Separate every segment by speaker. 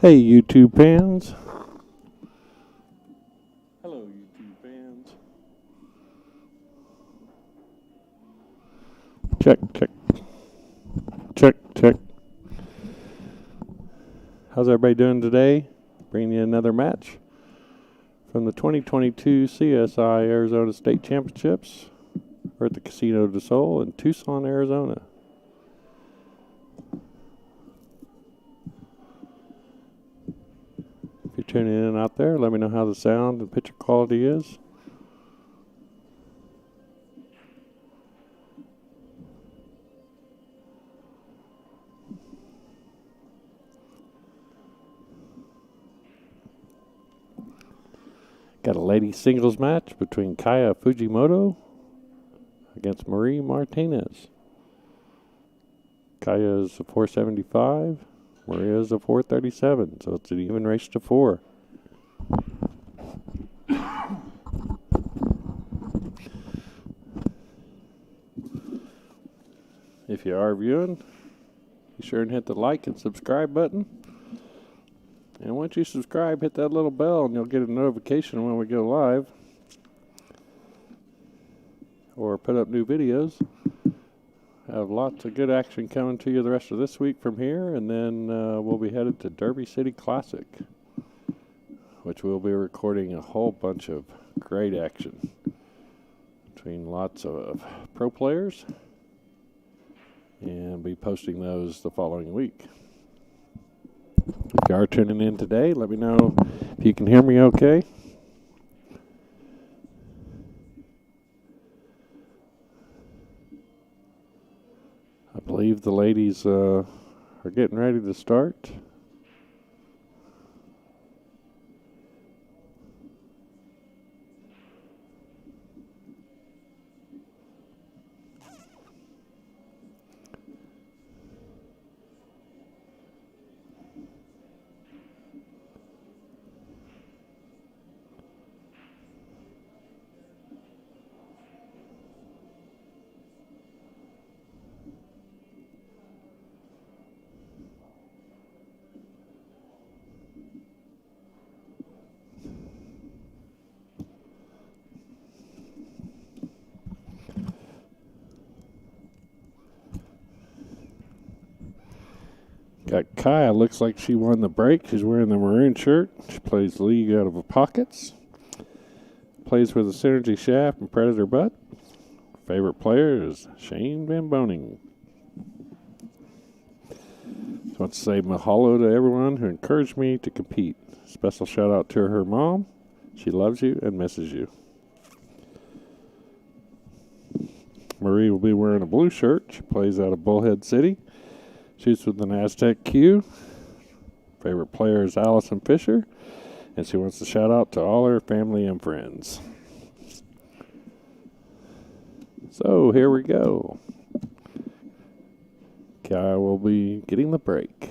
Speaker 1: Hey, YouTube fans. Hello, YouTube fans. Check, check. Check, check. How's everybody doing today? Bringing you another match from the 2022 CSI Arizona State Championships. We're at the Casino del Sol in Tucson, Arizona. If you're tuning in out there, let me know how the sound and picture quality is. Got a ladies singles match between Kaia Fujimoto against Martinez. Kaia is a 475. Maria is a 437, so it's an even race to 4. If you are viewing, be sure and hit the like and subscribe button. And once you subscribe, hit that little bell and you'll get a notification when we go live or put up new videos. Have lots of good action coming to you the rest of this week from here, and then we'll be headed to Derby City Classic, which we'll be recording a whole bunch of great action between lots of pro players, and be posting those the following week. If you are tuning in today, let me know if you can hear me okay. I believe the ladies are getting ready to start. Got Kaia, looks like she won the break. She's wearing the maroon shirt. She plays league out of her pockets. Plays with a Synergy Shaft and Predator Butt. Favorite player is Shane Van Boning. Just want to say mahalo to everyone who encouraged me to compete. Special shout out to her mom. She loves you and misses you. Marie will be wearing a blue shirt. She plays out of Bullhead City. Shoots with an Aztec Q. Favorite player is Allison Fisher. And she wants to shout out to all her family and friends. So here we go. Kaia will be getting the break.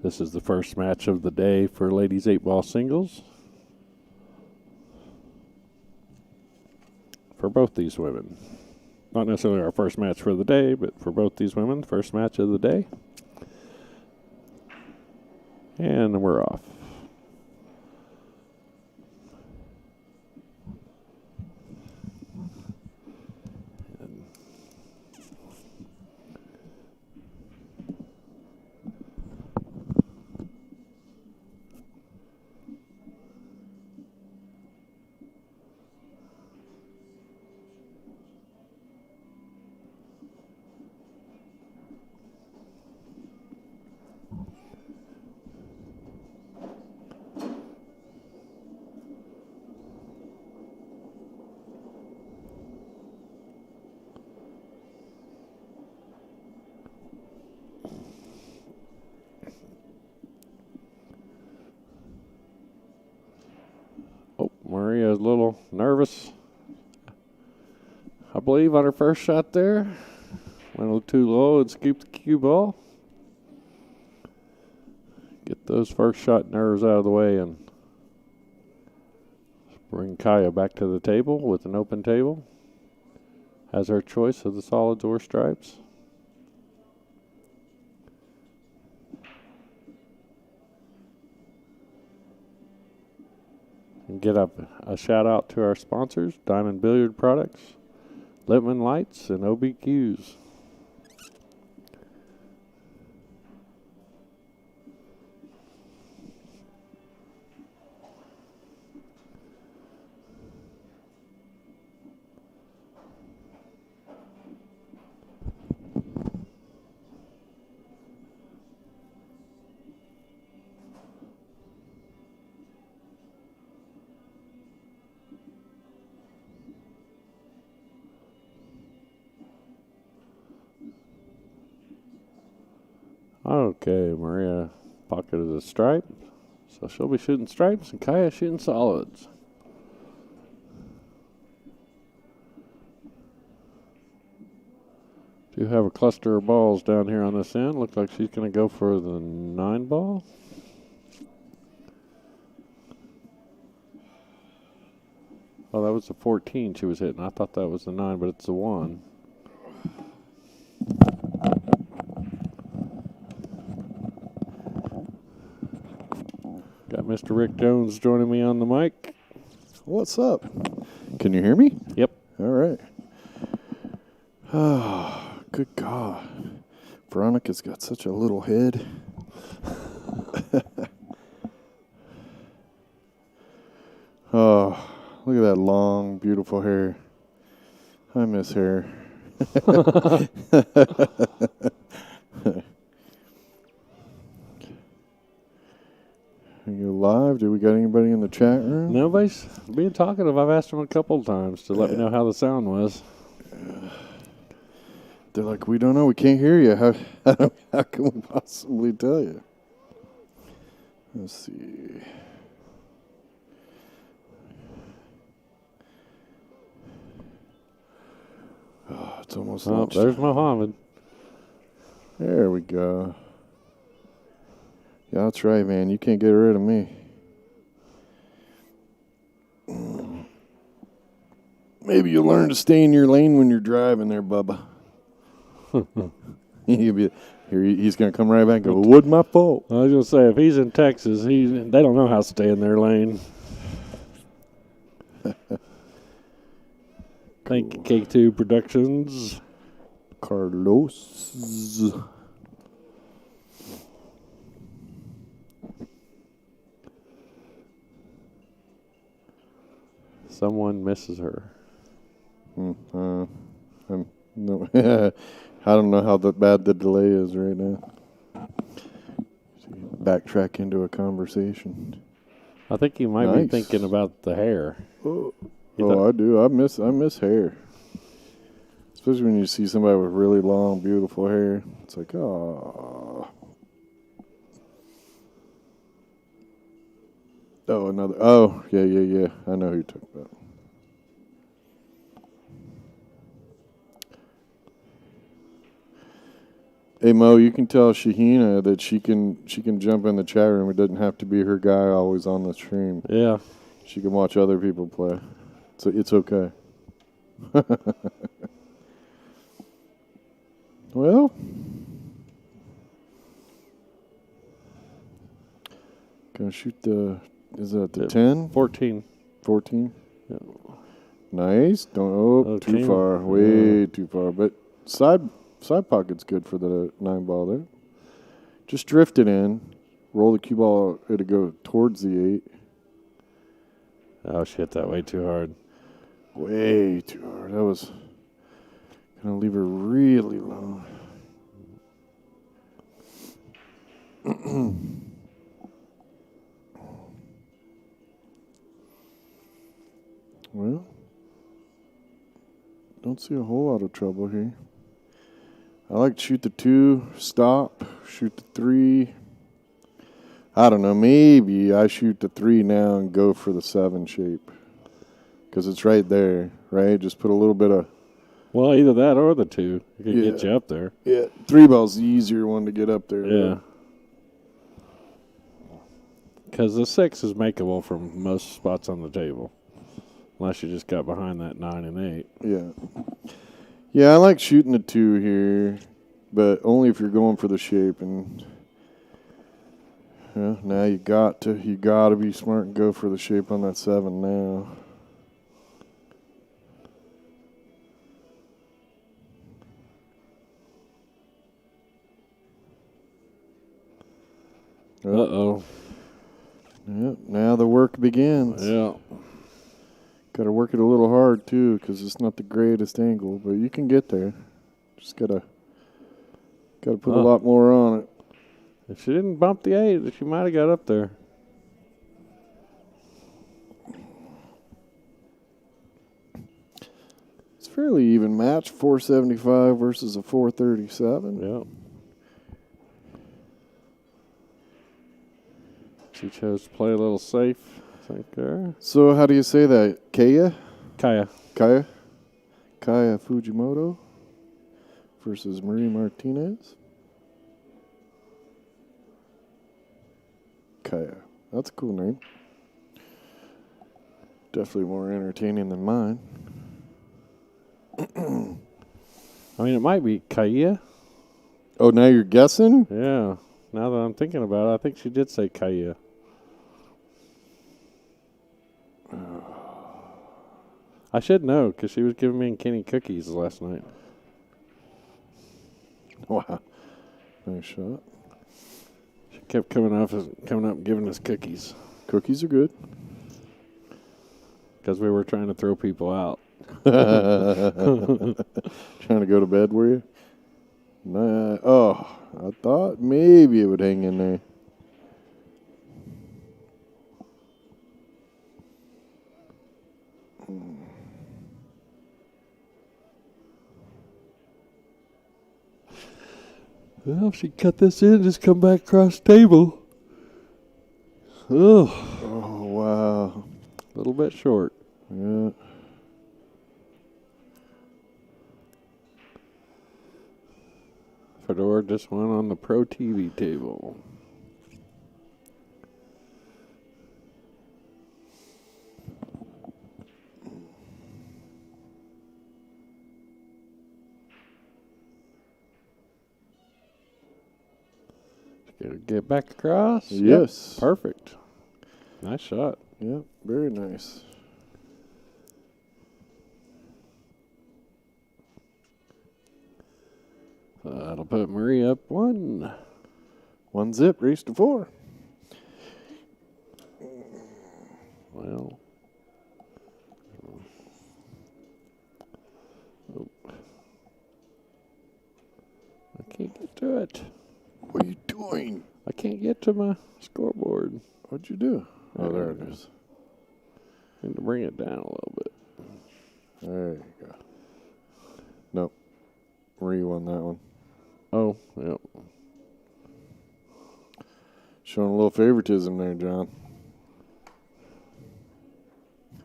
Speaker 1: This is the first match of the day for ladies 8-ball singles. For both these women. Not necessarily our first match for the day, but for both these women, first match of the day. And we're off. Maria's a little nervous, I believe, on her first shot there. Went a little too low and scooped the cue ball. Get those first shot nerves out of the way and bring Kaia back to the table with an open table. has her choice of the solids or stripes. And get up a shout out to our sponsors, Diamond Billiard Products, Littman Lights, and OBQs. Okay, Maria pocketed a stripe, so she'll be shooting stripes and Kaia shooting solids. Do have a cluster of balls down here on this end. Looks like she's going to go for the 9 ball. Oh, that was the 14 she was hitting. I thought that was the 9, but it's the 1. Got Mr. Rick Jones joining me on the mic.
Speaker 2: What's up? Can you hear me?
Speaker 1: Yep.
Speaker 2: All right. Oh, good God. Veronica's got such a little head. Oh, look at that long, beautiful hair. I miss hair. Are you live? Do we got anybody in the chat room?
Speaker 1: Nobody's being talkative. I've asked them a couple of times to let me know how the sound was.
Speaker 2: They're like, we don't know. We can't hear you. How can we possibly tell you? Let's see. Oh, it's almost lunch.
Speaker 1: There's Mohammed.
Speaker 2: There we go. Yeah, that's right, man. You can't get rid of me. Maybe you'll learn to stay in your lane when you're driving there, Bubba. He's going to come right back and go, it wasn't my fault.
Speaker 1: I was going to say, if he's in Texas, they don't know how to stay in their lane. Thank you, K2 Productions.
Speaker 2: Carlos.
Speaker 1: Someone misses her.
Speaker 2: No, I don't know how bad the delay is right now. Backtrack into a conversation.
Speaker 1: I think you might be thinking about the hair.
Speaker 2: I do. I miss hair. Especially when you see somebody with really long, beautiful hair. It's like, oh. Oh, another. Oh, yeah. I know who you're talking about. Hey Mo, you can tell Shahina that she can jump in the chat room. It doesn't have to be her guy always on the stream.
Speaker 1: Yeah.
Speaker 2: She can watch other people play. So it's okay. Well, gonna shoot is that the 10?
Speaker 1: 14.
Speaker 2: 14?
Speaker 1: Yeah.
Speaker 2: Nice. Don't too far. Way too far. But side pocket's good for the 9 ball there. Just drift it in. Roll the cue ball. It'll go towards the 8.
Speaker 1: Oh, she hit that way too hard.
Speaker 2: Way too hard. That was going to leave her really long. Well, don't see a whole lot of trouble here. I like to shoot the 2, stop, shoot the 3. I don't know, maybe I shoot the 3 now and go for the 7 shape. Because it's right there, right? Just put a little bit of...
Speaker 1: Well, either that or the 2. It could get you up there.
Speaker 2: Yeah, 3 ball's the easier one to get up there.
Speaker 1: Yeah. Because the 6 is makeable from most spots on the table. Unless you just got behind that 9 and 8.
Speaker 2: Yeah. Yeah, I like shooting the 2 here, but only if you're going for the shape. And now you got to be smart and go for the shape on that 7 now.
Speaker 1: Uh-oh.
Speaker 2: Yep, now the work begins.
Speaker 1: Yeah.
Speaker 2: Got to work it a little hard, too, because it's not the greatest angle, but you can get there. Just got to put a lot more on it.
Speaker 1: If she didn't bump the 8, she might have got up there.
Speaker 2: It's fairly even match, 475 versus a 437.
Speaker 1: Yeah. She chose to play a little safe, I think, there.
Speaker 2: So how do you say that? Kaia?
Speaker 1: Kaia.
Speaker 2: Kaia Fujimoto versus Marie Martinez. Kaia. That's a cool name. Definitely more entertaining than mine.
Speaker 1: I mean, it might be Kaia.
Speaker 2: Oh, now you're guessing?
Speaker 1: Yeah. Now that I'm thinking about it, I think she did say Kaia. I should know because she was giving me and Kenny cookies last night.
Speaker 2: Wow. Nice shot.
Speaker 1: She kept coming up and giving us cookies
Speaker 2: Cookies are good.
Speaker 1: because we were trying to throw people out.
Speaker 2: Trying to go to bed, were you? Nah. Oh, I thought maybe it would hang in there.
Speaker 1: Well, if she cut this in, just come back across the table. Oh,
Speaker 2: Wow.
Speaker 1: a little bit short.
Speaker 2: Yeah.
Speaker 1: Fedor just went on the Pro TV table. Gonna get back across.
Speaker 2: Yes.
Speaker 1: Yep, perfect. Nice shot.
Speaker 2: Yep. Very nice.
Speaker 1: That'll put Marie up 1.
Speaker 2: 1-0, race to 4.
Speaker 1: Well. Oh. I can't get to it.
Speaker 2: What are you doing?
Speaker 1: I can't get to my scoreboard.
Speaker 2: What'd you do? Oh, there it is.
Speaker 1: Need to bring it down a little bit.
Speaker 2: There you go. Nope. Marie won that one.
Speaker 1: Oh, yep.
Speaker 2: Showing a little favoritism there, John.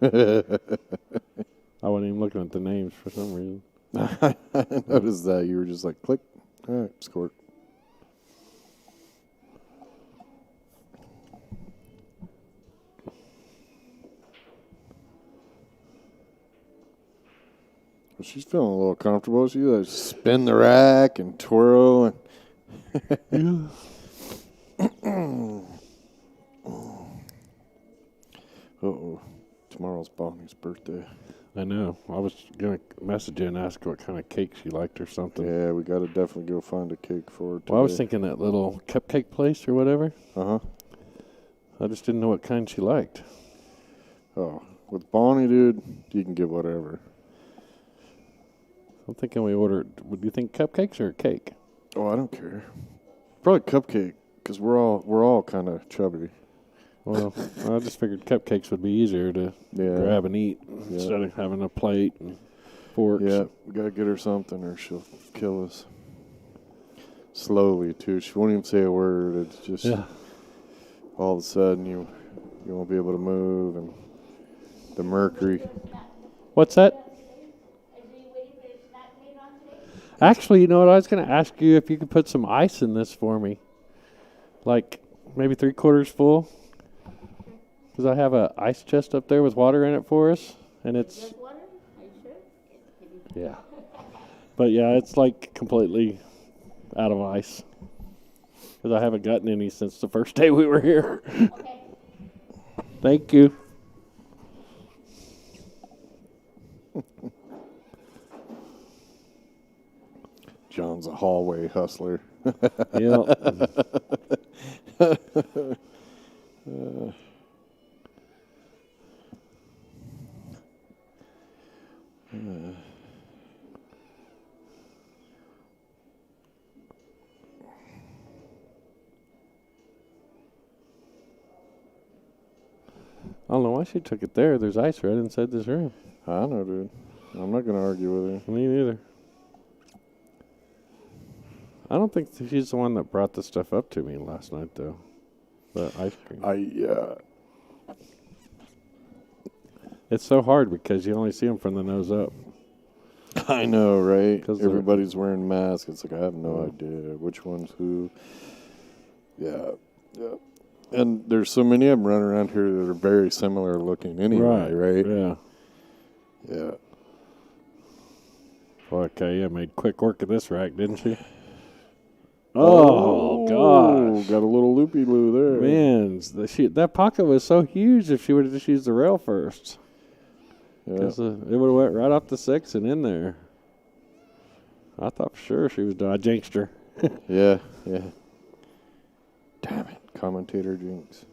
Speaker 1: I wasn't even looking at the names for some reason.
Speaker 2: I noticed that. You were just like, click. All right, scored. Well, she's feeling a little comfortable. She like spin the rack and twirl. And
Speaker 1: Yeah.
Speaker 2: Uh-oh. Tomorrow's Bonnie's birthday.
Speaker 1: I know. I was going to message you and ask what kind of cake she liked or something.
Speaker 2: Yeah, we got to definitely go find a cake for her today.
Speaker 1: Well, I was thinking that little cupcake place or whatever.
Speaker 2: Uh-huh.
Speaker 1: I just didn't know what kind she liked.
Speaker 2: Oh, with Bonnie, dude, you can get whatever.
Speaker 1: I'm thinking we ordered, would you think cupcakes or cake?
Speaker 2: Oh, I don't care. Probably cupcake, because we're all kind of chubby.
Speaker 1: Well, I just figured cupcakes would be easier to grab and eat instead of having a plate and forks.
Speaker 2: Yeah, we got to get her something or she'll kill us. Slowly, too. She won't even say a word. It's just all of a sudden you won't be able to move, and the mercury.
Speaker 1: What's that? Actually, you know what? I was going to ask you if you could put some ice in this for me. Like maybe 3/4 full. Because I have a ice chest up there with water in it for us. And it's...
Speaker 3: Just water? Are you sure?
Speaker 1: Yeah. But yeah, it's like completely out of ice. Because I haven't gotten any since the first day we were here.
Speaker 3: Okay.
Speaker 1: Thank you.
Speaker 2: John's a hallway hustler.
Speaker 1: Yeah. I don't know why she took it there. There's ice right inside this room.
Speaker 2: I know, dude. I'm not going to argue with her.
Speaker 1: Me neither. I don't think she's the one that brought the stuff up to me last night, though. The ice cream. It's so hard because you only see them from the nose up.
Speaker 2: I know, right?
Speaker 1: 'Cause
Speaker 2: everybody's wearing masks. It's like, I have no idea which one's who. Yeah. And there's so many of them running around here that are very similar looking anyway, right?
Speaker 1: Yeah.
Speaker 2: Yeah.
Speaker 1: Boy, Kaia made quick work of this rack, didn't she? Oh, gosh.
Speaker 2: Got a little loopy-loo there.
Speaker 1: Man, that pocket was so huge if she would have just used the rail first.
Speaker 2: Yeah.
Speaker 1: Because it would have went right off the 6 and in there. I thought for sure she was done. I jinxed her.
Speaker 2: Yeah. Damn it. Commentator jinx.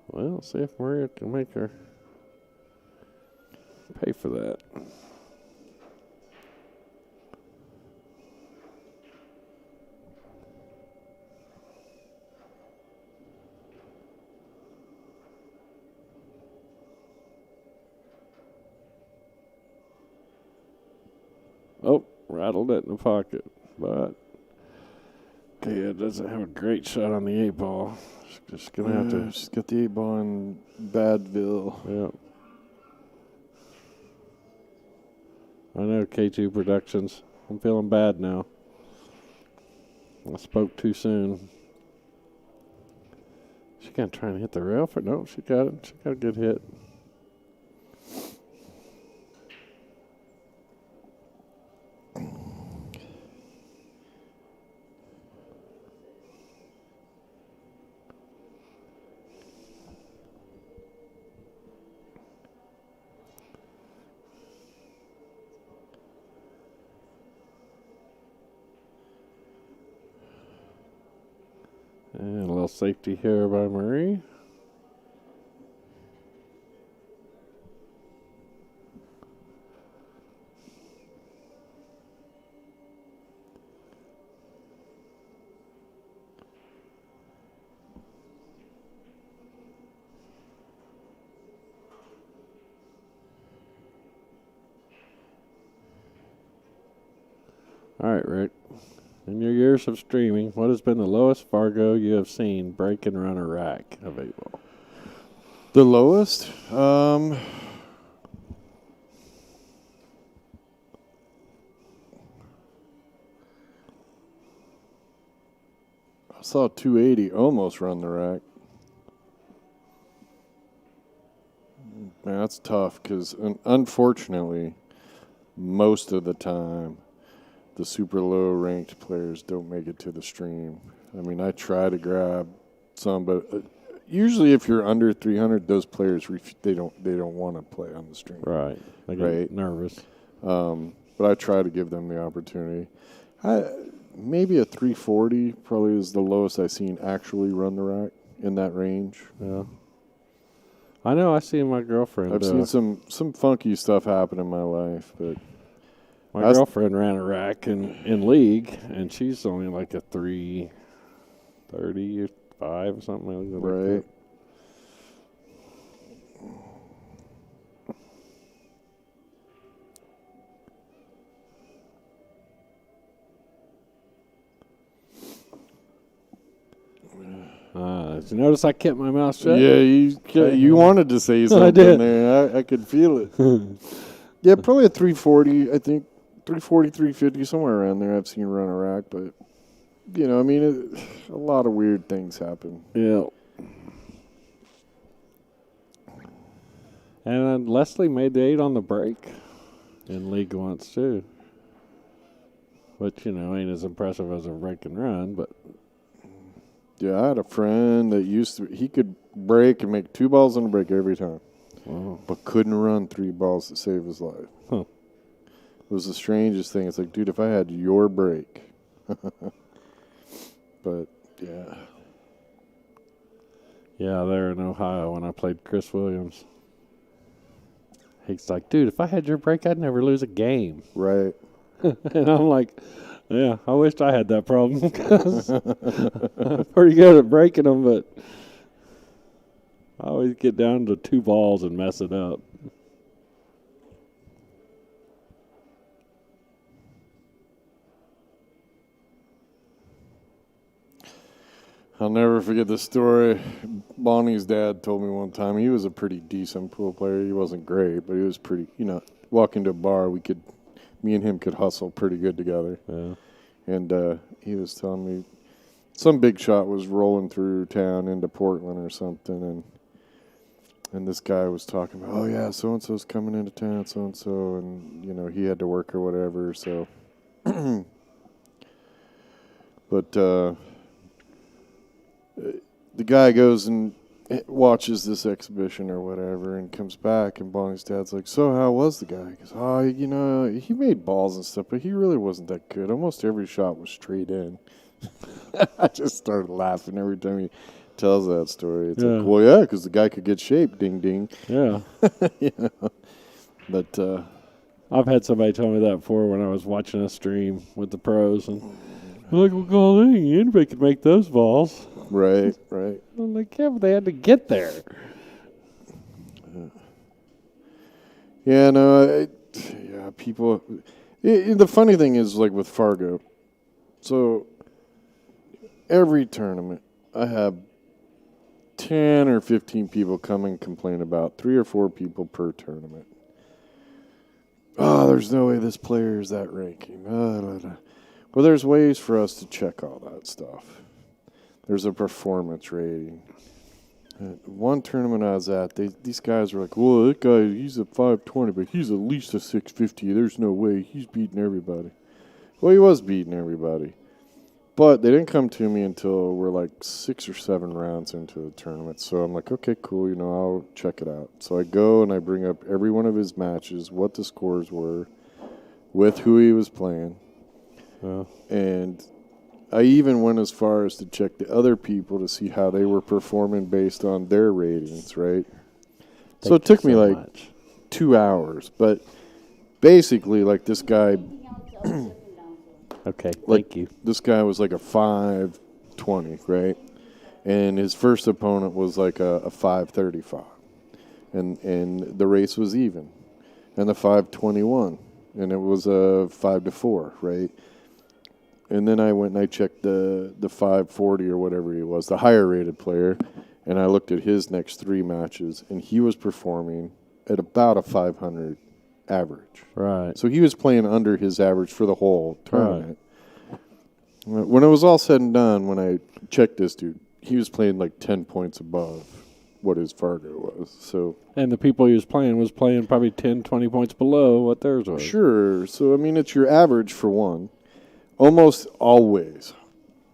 Speaker 1: Well, see if Maria can make her pay for that. Oh, rattled it in the pocket. But Kaia doesn't have a great shot on the 8-ball. She's just going to have to.
Speaker 2: She's got the 8-ball in Badville.
Speaker 1: Yeah. I know, K2 Productions. I'm feeling bad now. I spoke too soon. She gonna try and hit the rail for no, she got it. She got a good hit. And a little safety here by Marie. All right, Rick. In your years of streaming, what has been the lowest Fargo you have seen break and run a rack of 8-ball?
Speaker 2: The lowest? I saw 280 almost run the rack. Man, that's tough because unfortunately, most of the time, the super low ranked players don't make it to the stream. I mean, I try to grab some, but usually if you're under 300, those players they don't want to play on the stream.
Speaker 1: Right. They get nervous.
Speaker 2: But I try to give them the opportunity. Maybe a 340 probably is the lowest I've seen actually run the rack in that range.
Speaker 1: Yeah. I know. I see my girlfriend.
Speaker 2: I've seen some funky stuff happen in my life, but
Speaker 1: my girlfriend ran a rack in league, and she's only like a 335 or something like that.
Speaker 2: Right.
Speaker 1: Did you notice I kept my mouth shut?
Speaker 2: Yeah, you wanted to say something
Speaker 1: I did.
Speaker 2: there. I could feel it. Yeah, probably a 340, I think. 340, 350, somewhere around there I've seen run a rack. But, you know, I mean, a lot of weird things happen.
Speaker 1: Yeah. And Leslie made the 8 on the break in league once, too. Which, ain't as impressive as a break and run, but.
Speaker 2: Yeah, I had a friend that he could break and make 2 balls on a break every time.
Speaker 1: Wow.
Speaker 2: But couldn't run 3 balls to save his life.
Speaker 1: Huh.
Speaker 2: It was the strangest thing. It's like, dude, if I had your break. But, yeah.
Speaker 1: Yeah, there in Ohio when I played Chris Williams. He's like, dude, if I had your break, I'd never lose a game.
Speaker 2: Right.
Speaker 1: And I'm like, yeah, I wished I had that problem because I'm pretty good at breaking them, but I always get down to 2 balls and mess it up.
Speaker 2: I'll never forget the story. Bonnie's dad told me one time he was a pretty decent pool player. He wasn't great, but he was pretty, walking to a bar, me and him could hustle pretty good together.
Speaker 1: Yeah.
Speaker 2: And he was telling me some big shot was rolling through town into Portland or something, and this guy was talking about, oh, yeah, so-and-so's coming into town, so-and-so, and, he had to work or whatever, so. But the guy goes and watches this exhibition or whatever and comes back, and Bonnie's dad's like, so how was the guy? He goes, oh, he made balls and stuff, but he really wasn't that good. Almost every shot was straight in. I just started laughing every time he tells that story. It's like, well, yeah, because the guy could get shaped, ding, ding.
Speaker 1: Yeah.
Speaker 2: But
Speaker 1: I've had somebody tell me that before when I was watching a stream with the pros, and I'm like, well, golly, anybody could make those balls.
Speaker 2: Right.
Speaker 1: I'm like, yeah, but they had to get there.
Speaker 2: Yeah, no, people. The funny thing is, like with Fargo, so every tournament, I have 10 or 15 people come and complain about 3 or 4 people per tournament. Oh, there's no way this player is that ranking. Well, there's ways for us to check all that stuff. There's a performance rating. One tournament I was at, these guys were like, well, that guy, he's a 520, but he's at least a 650. There's no way. He's beating everybody. Well, he was beating everybody. But they didn't come to me until we're like 6 or 7 rounds into the tournament. So I'm like, okay, cool, I'll check it out. So I go and I bring up every one of his matches, what the scores were, with who he was playing. And I even went as far as to check the other people to see how they were performing based on their ratings, right? So it took me like 2 hours. But basically, like this guy...
Speaker 1: Okay, thank you.
Speaker 2: This guy was like a 520, right? And his first opponent was like a 535. And the race was even. And the 521. And it was a 5-4, right? And then I went and I checked the 540 or whatever he was, the higher rated player, and I looked at his next 3 matches, and he was performing at about a 500 average.
Speaker 1: Right.
Speaker 2: So he was playing under his average for the whole tournament. Right. When it was all said and done, when I checked this dude, he was playing like 10 points above what his Fargo was. So,
Speaker 1: and the people he was playing probably 10, 20 points below what theirs was.
Speaker 2: Sure. So, I mean, it's your average for one. Almost always,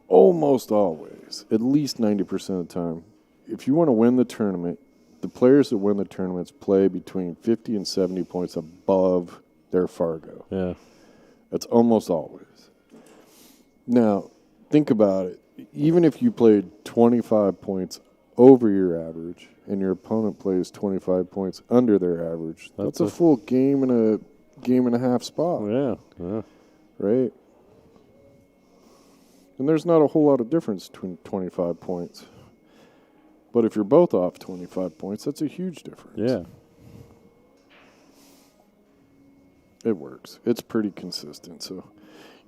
Speaker 2: at least 90% of the time, if you want to win the tournament, the players that win the tournaments play between 50 and 70 points above their Fargo.
Speaker 1: Yeah.
Speaker 2: That's almost always. Now, think about it. Even if you played 25 points over your average and your opponent plays 25 points under their average, that's a full game and a half spot.
Speaker 1: Yeah.
Speaker 2: Right? And there's not a whole lot of difference between 25 points. But if you're both off 25 points, that's a huge difference.
Speaker 1: Yeah.
Speaker 2: It works. It's pretty consistent. So,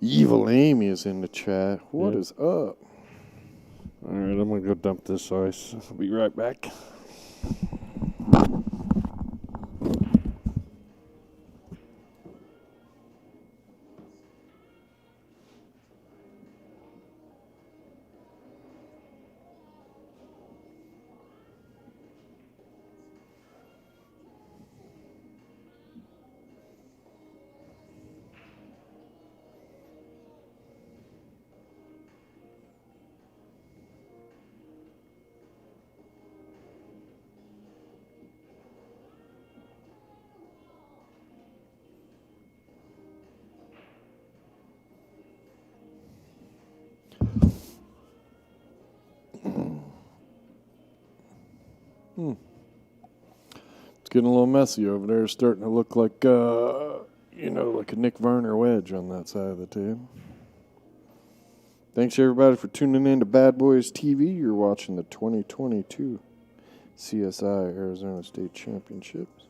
Speaker 2: Evil Amy is in the chat. What is up?
Speaker 1: All right, I'm going to go dump this ice. I'll be right back.
Speaker 2: It's getting a little messy over there. It's starting to look like, like a Nick Varner wedge on that side of the table. Thanks, everybody, for tuning in to Bad Boys TV. You're watching the 2022 CSI Arizona State Championships.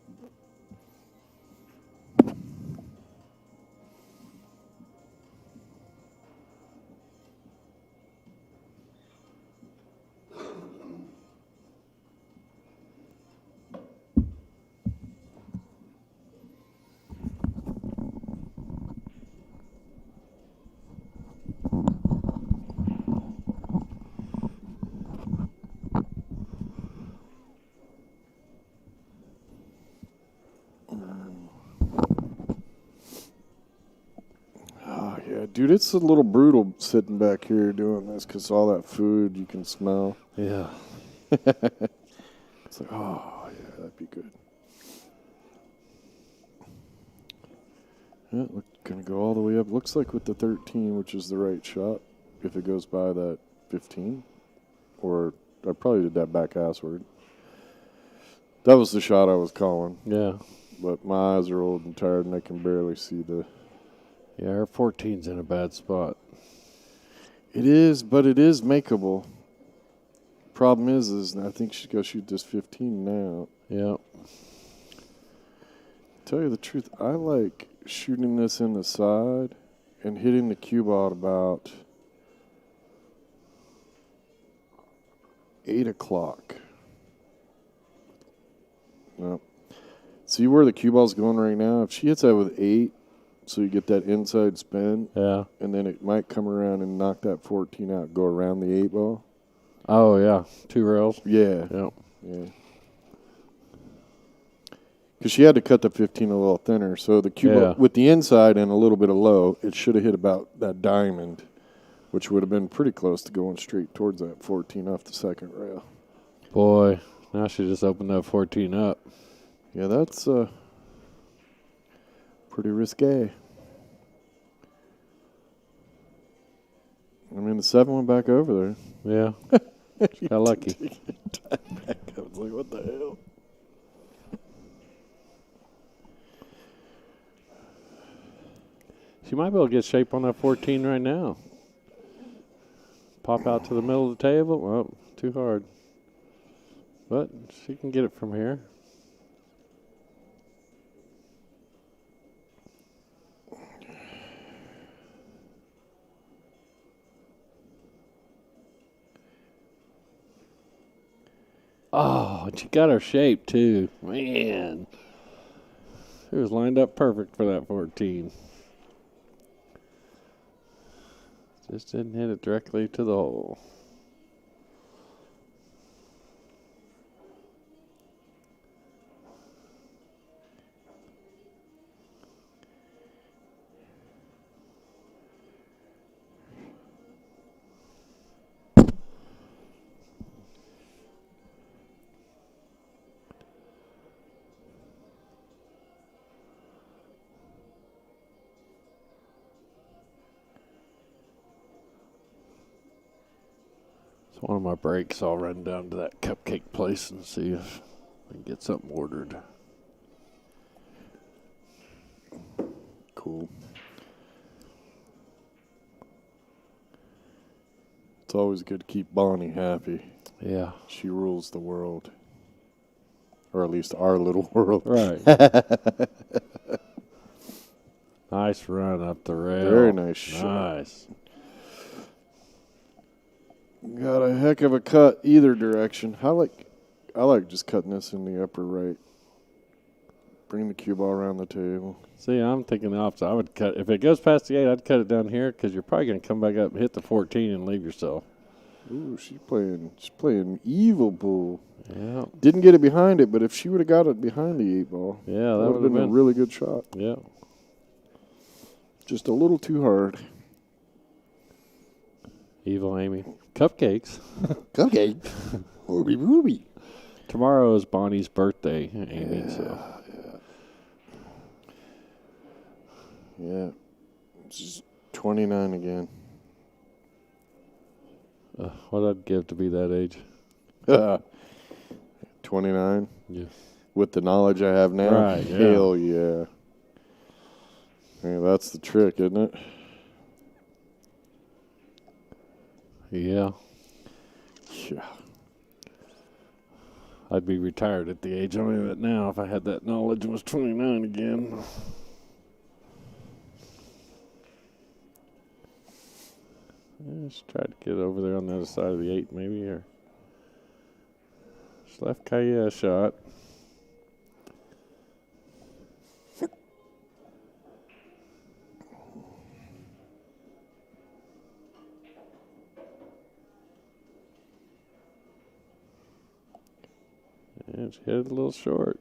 Speaker 2: Dude, it's a little brutal sitting back here doing this because all that food you can smell.
Speaker 1: Yeah.
Speaker 2: It's like, oh, yeah, that'd be good. Yeah, going to go all the way up. Looks like with the 13, which is the right shot, if it goes by that 15. Or I probably did that back assward. That was the shot I was calling.
Speaker 1: Yeah.
Speaker 2: But my eyes are old and tired, and I can barely see the...
Speaker 1: Yeah, her 14's in a bad spot.
Speaker 2: It is, but it is makeable. Problem is I think she's got to shoot this 15 now.
Speaker 1: Yeah.
Speaker 2: Tell you the truth, I like shooting this in the side and hitting the cue ball at about 8 o'clock. No. See where the cue ball's going right now? If she hits that with 8, so you get that inside spin.
Speaker 1: Yeah.
Speaker 2: And then it might come around and knock that 14 out, go around the 8 ball.
Speaker 1: Oh, yeah. 2 rails.
Speaker 2: Yeah.
Speaker 1: Yep.
Speaker 2: Yeah. Because she had to cut the 15 a little thinner. So the cue ball, with the inside and a little bit of low, it should have hit about that diamond, which would have been pretty close to going straight towards that 14 off the second rail.
Speaker 1: Boy, now she just opened that 14 up.
Speaker 2: Yeah, that's pretty risque. I mean, the 7 went back over
Speaker 1: there. Yeah. Got lucky.
Speaker 2: Back. I was like, what the hell?
Speaker 1: She might be able to get shape on that 14 right now. Pop out to the middle of the table. Well, too hard. But she can get it from here. Oh, and she got her shape, too. Man. She was lined up perfect for that 14. Just didn't hit it directly to the hole. One of my breaks, I'll run down to that cupcake place and see if I can get something ordered.
Speaker 2: Cool. It's always good to keep Bonnie happy.
Speaker 1: Yeah.
Speaker 2: She rules the world. Or at least our little world.
Speaker 1: Right. Nice run up the rail.
Speaker 2: Very nice shot.
Speaker 1: Nice.
Speaker 2: Got a heck of a cut either direction. I like just cutting this in the upper right. Bring the cue ball around the table.
Speaker 1: See, I'm thinking the opposite. I would cut, if it goes past the 8, I'd cut it down here because you're probably going to come back up and hit the 14 and leave yourself.
Speaker 2: Ooh, she's playing evil pool.
Speaker 1: Yeah.
Speaker 2: Didn't get it behind it, but if she would have got it behind the 8 ball,
Speaker 1: yeah, that would have
Speaker 2: been a really good shot.
Speaker 1: Yeah.
Speaker 2: Just a little too hard.
Speaker 1: Evil Amy. Cupcakes.
Speaker 2: Cupcake. Ruby.
Speaker 1: Tomorrow is Bonnie's birthday, Amy.
Speaker 2: Yeah. She's 29 again.
Speaker 1: What I'd give to be that age.
Speaker 2: 29?
Speaker 1: Yeah.
Speaker 2: With the knowledge I have now?
Speaker 1: Right, yeah.
Speaker 2: Hell yeah. Yeah, that's the trick, isn't it?
Speaker 1: Yeah.
Speaker 2: Yeah.
Speaker 1: I'd be retired at the age I'm at now if I had that knowledge and was 29 again. Just try to get over there on the other side of the 8 maybe, or just left Kaia a shot. And she hit it a little short.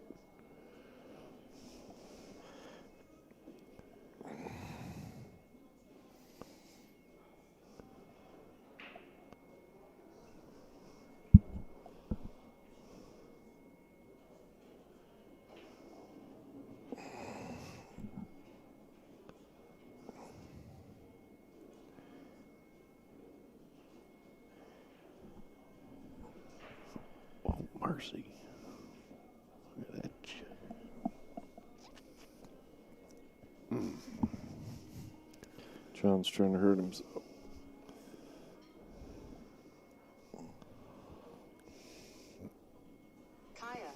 Speaker 1: Oh, mercy. Look at that shit.
Speaker 2: John's trying to hurt himself.
Speaker 3: Kaia.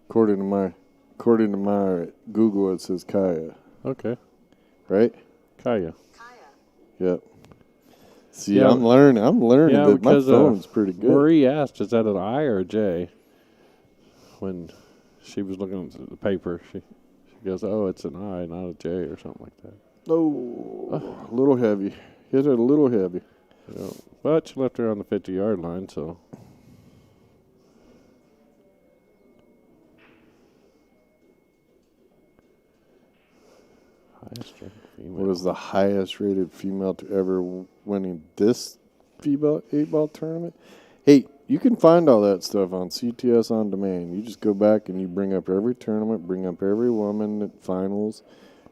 Speaker 2: According to my Google, it says Kaia,
Speaker 1: Okay.
Speaker 2: right?
Speaker 1: Kaia.
Speaker 3: Kaia.
Speaker 2: Yep. See,
Speaker 1: Yeah.
Speaker 2: I'm learning.
Speaker 1: Yeah,
Speaker 2: that my
Speaker 1: because
Speaker 2: phone's pretty good.
Speaker 1: Marie asked, is that an I or a J? When she was looking at the paper, she goes, oh, it's an I, not a J or something like that.
Speaker 2: Oh, a little heavy. Hit it a little heavy.
Speaker 1: Yeah. But she left her on the 50-yard line, so. Highest ranked female.
Speaker 2: What is the highest rated female to ever winning this FIBA 8-ball tournament? Hey, you can find all that stuff on CTS On Demand. You just go back and you bring up every tournament, bring up every woman at finals,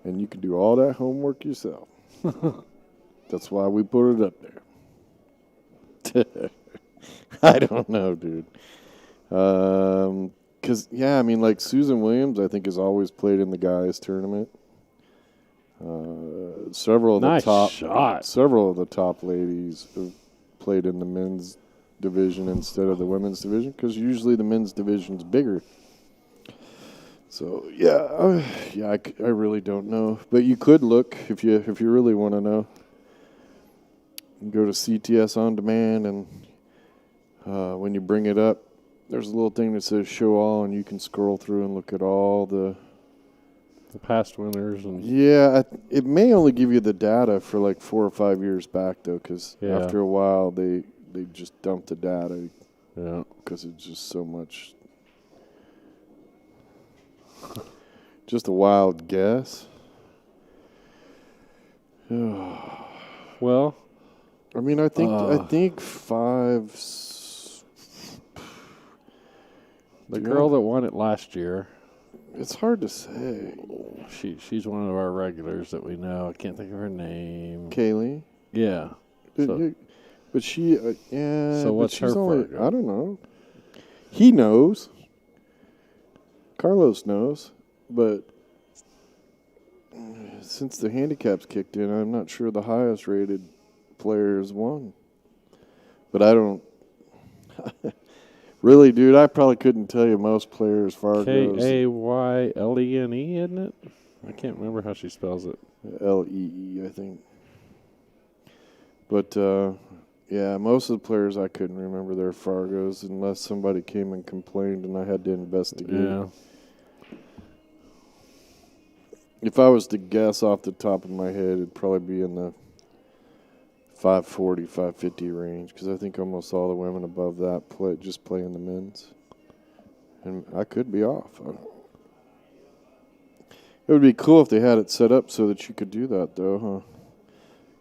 Speaker 2: and you can do all that homework yourself. That's why we put it up there. I don't know, dude. Because, yeah, I mean, like Susan Williams, I think, has always played in the guys' tournament. Several of
Speaker 1: Nice
Speaker 2: the top
Speaker 1: shot.
Speaker 2: Several of the top ladies have played in the men's division instead of the women's division because usually the men's division's bigger. So yeah, I really don't know, but you could look if you really want to know. You go to CTS On Demand, and when you bring it up, there's a little thing that says Show All, and you can scroll through and look at all the
Speaker 1: past winners. And
Speaker 2: yeah, it may only give you the data for like 4 or 5 years back though, because
Speaker 1: Yeah.
Speaker 2: after a while they just dump the data
Speaker 1: yeah.
Speaker 2: because it's just so much. Just a wild guess.
Speaker 1: Well,
Speaker 2: I mean, I think 5.
Speaker 1: the
Speaker 2: Yeah.
Speaker 1: girl that won it last year,
Speaker 2: It's hard to say.
Speaker 1: she's one of our regulars that we know. I can't think of her name.
Speaker 2: Kaylee.
Speaker 1: Yeah. So,
Speaker 2: But she, yeah.
Speaker 1: So
Speaker 2: but
Speaker 1: what's
Speaker 2: she's
Speaker 1: her
Speaker 2: only,
Speaker 1: Fargo?
Speaker 2: I don't know. He knows. Carlos knows, but since the handicaps kicked in, I'm not sure the highest rated players won. But I don't. Really, dude, I probably couldn't tell you most players Fargo's.
Speaker 1: Kaylene, isn't it? I can't remember how she spells it.
Speaker 2: Lee, I think. But, yeah, most of the players I couldn't remember their Fargos unless somebody came and complained and I had to investigate.
Speaker 1: Yeah.
Speaker 2: If I was to guess off the top of my head, it'd probably be in the 540, 550 range because I think almost all the women above that play in the men's. And I could be off. It would be cool if they had it set up so that you could do that, though,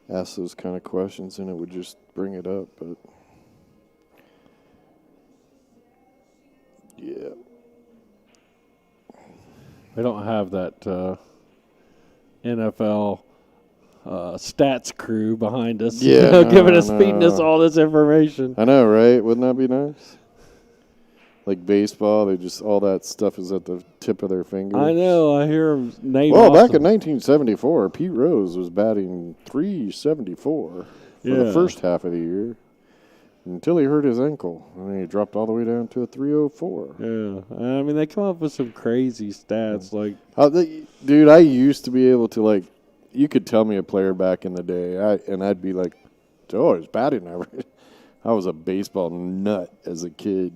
Speaker 2: huh? Ask those kind of questions and it would just bring it up, but yeah.
Speaker 1: They don't have that NFL stats crew behind us,
Speaker 2: Yeah,
Speaker 1: giving us,
Speaker 2: no.
Speaker 1: feeding us all this information.
Speaker 2: I know, right? Wouldn't that be nice? Like baseball, they just all that stuff is at the tip of their fingers.
Speaker 1: I know. I hear him name.
Speaker 2: Well, back
Speaker 1: awesome.
Speaker 2: in 1974, Pete Rose was batting .374 for the first half of the year until he hurt his ankle, and then he dropped all the way down to a .304.
Speaker 1: Yeah, I mean they come up with some crazy stats. Like,
Speaker 2: dude, I used to be able to like, you could tell me a player back in the day, and I'd be like, oh, his batting average. I was a baseball nut as a kid.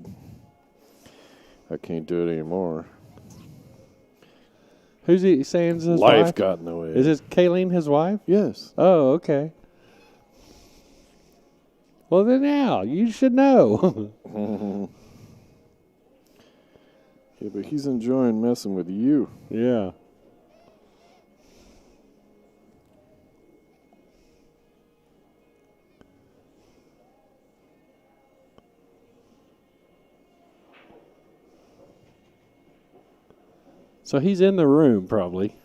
Speaker 2: I can't do it anymore.
Speaker 1: who's he saying is his
Speaker 2: Life
Speaker 1: wife?
Speaker 2: got in the way.
Speaker 1: Is it Kayleen his wife?
Speaker 2: Yes.
Speaker 1: Oh, okay. Well, then now you should know.
Speaker 2: Yeah, but he's enjoying messing with you.
Speaker 1: Yeah. So he's in the room, probably.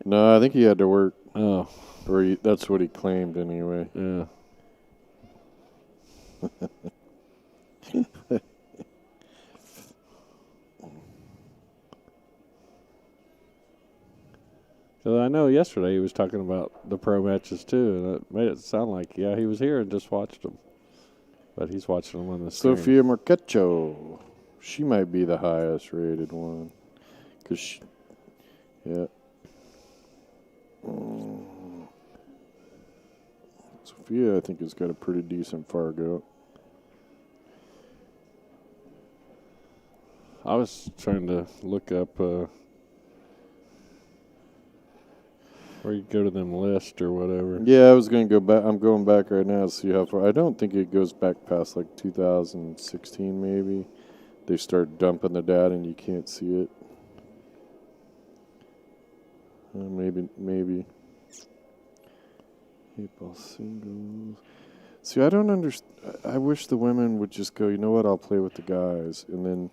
Speaker 2: No, I think he had to work.
Speaker 1: Oh.
Speaker 2: Or that's what he claimed anyway.
Speaker 1: Yeah. Because I know yesterday he was talking about the pro matches too, and it made it sound like, yeah, he was here and just watched them. But he's watching them on the stream.
Speaker 2: Sofia Marquecho. She might be the highest rated one. Yeah. Sophia, I think, has got a pretty decent Fargo.
Speaker 1: I was trying to look up where you go to them list or whatever.
Speaker 2: Yeah, I was going to go back. I'm going back right now to see how far. I don't think it goes back past like 2016 maybe. They start dumping the data and you can't see it. Maybe. Eight-ball singles. See, I don't understand. I wish the women would just go, you know what, I'll play with the guys. And then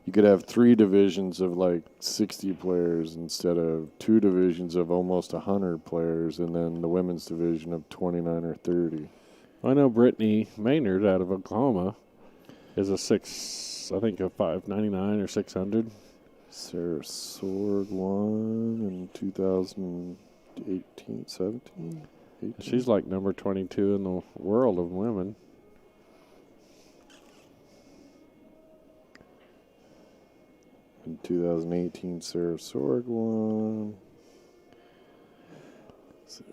Speaker 2: you could have 3 divisions of like 60 players instead of 2 divisions of almost 100 players, and then the women's division of 29 or 30.
Speaker 1: I know Brittany Maynard out of Oklahoma is a 599 or 600.
Speaker 2: Sarah Sorg won in 2018, 17, 18.
Speaker 1: She's like number 22 in the world of women.
Speaker 2: In 2018, Sarah Sorg won. So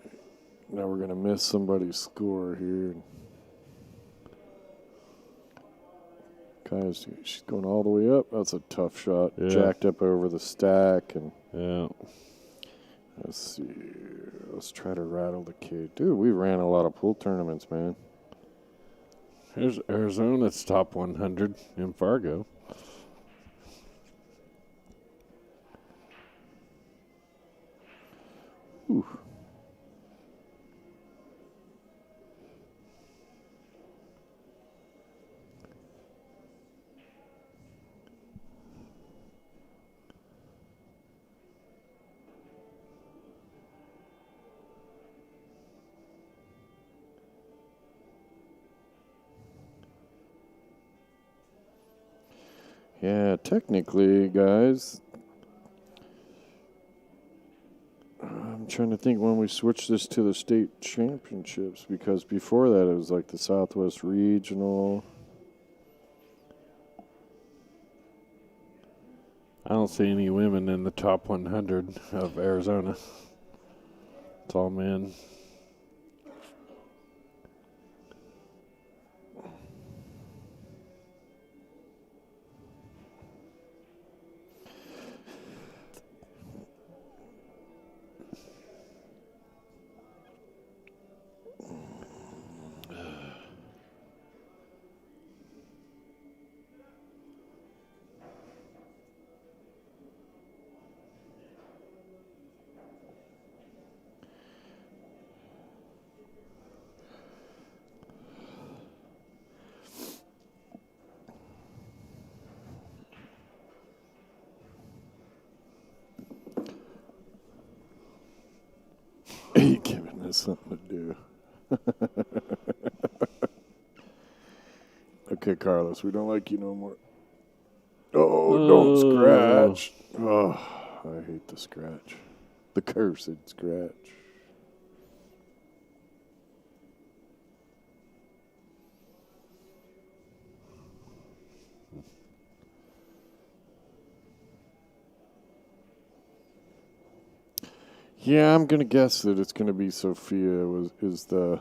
Speaker 2: now we're going to miss somebody's score here. Kaia's, she's going all the way up. That's a tough shot.
Speaker 1: Yeah.
Speaker 2: Jacked up over the stack. And
Speaker 1: Yeah.
Speaker 2: let's see. Let's try to rattle the kid. Dude, we ran a lot of pool tournaments, man.
Speaker 1: Here's Arizona's top 100 in Fargo.
Speaker 2: Ooh. Yeah, technically, guys, I'm trying to think when we switched this to the state championships, because before that it was like the Southwest Regional.
Speaker 1: I don't see any women in the top 100 of Arizona. It's all men.
Speaker 2: You giving us something to do. Okay, Carlos, we don't like you no more. Oh, don't scratch. Oh, I hate the scratch. The cursed scratch. Yeah, I'm gonna guess that it's gonna be Sophia is the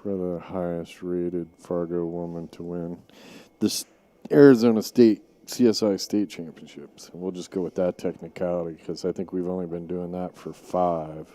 Speaker 2: probably the highest rated Fargo woman to win the Arizona State CSI state championships. And we'll just go with that technicality because I think we've only been doing that for 5.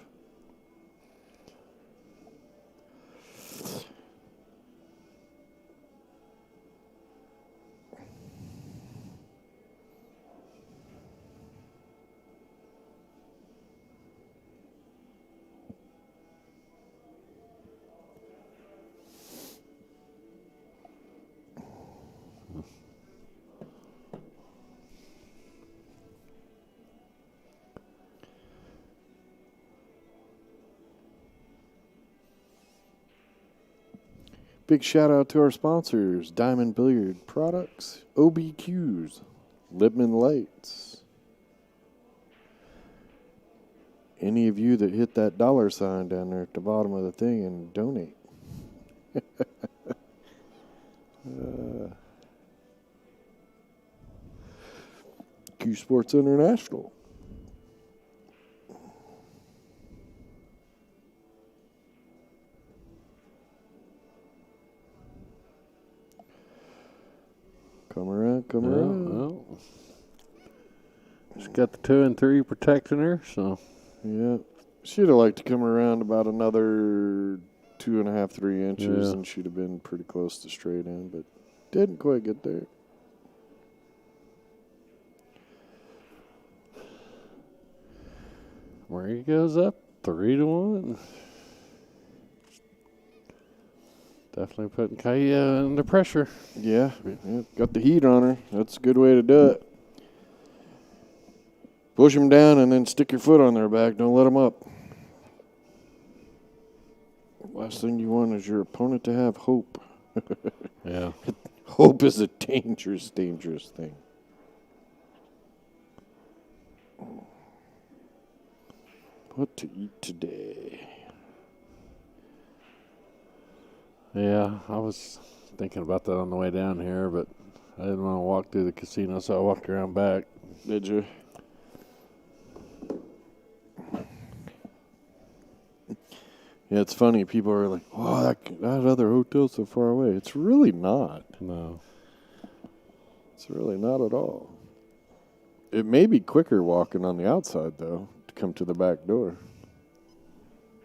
Speaker 2: Big shout out to our sponsors, Diamond Billiard Products, OBQs, Libman Lights. Any of you that hit that $sign down there at the bottom of the thing and donate. Q Sports International. Come around.
Speaker 1: Well, she's got the 2 and 3 protecting her, so.
Speaker 2: Yeah. She'd have liked to come around about another 2.5, 3 inches,
Speaker 1: Yeah.
Speaker 2: and she'd have been pretty close to straight in, but didn't quite get there.
Speaker 1: Marie goes up 3-1. Definitely putting Kaia under pressure.
Speaker 2: Yeah, got the heat on her. That's a good way to do it. Push them down and then stick your foot on their back. Don't let them up. Last thing you want is your opponent to have hope.
Speaker 1: Yeah.
Speaker 2: Hope is a dangerous, dangerous thing. What to eat today?
Speaker 1: Yeah, I was thinking about that on the way down here, but I didn't want to walk through the casino, so I walked around back.
Speaker 2: Did you? Yeah, it's funny. People are like, "Oh, that other hotel's so far away." It's really not.
Speaker 1: No.
Speaker 2: It's really not at all. It may be quicker walking on the outside, though, to come to the back door.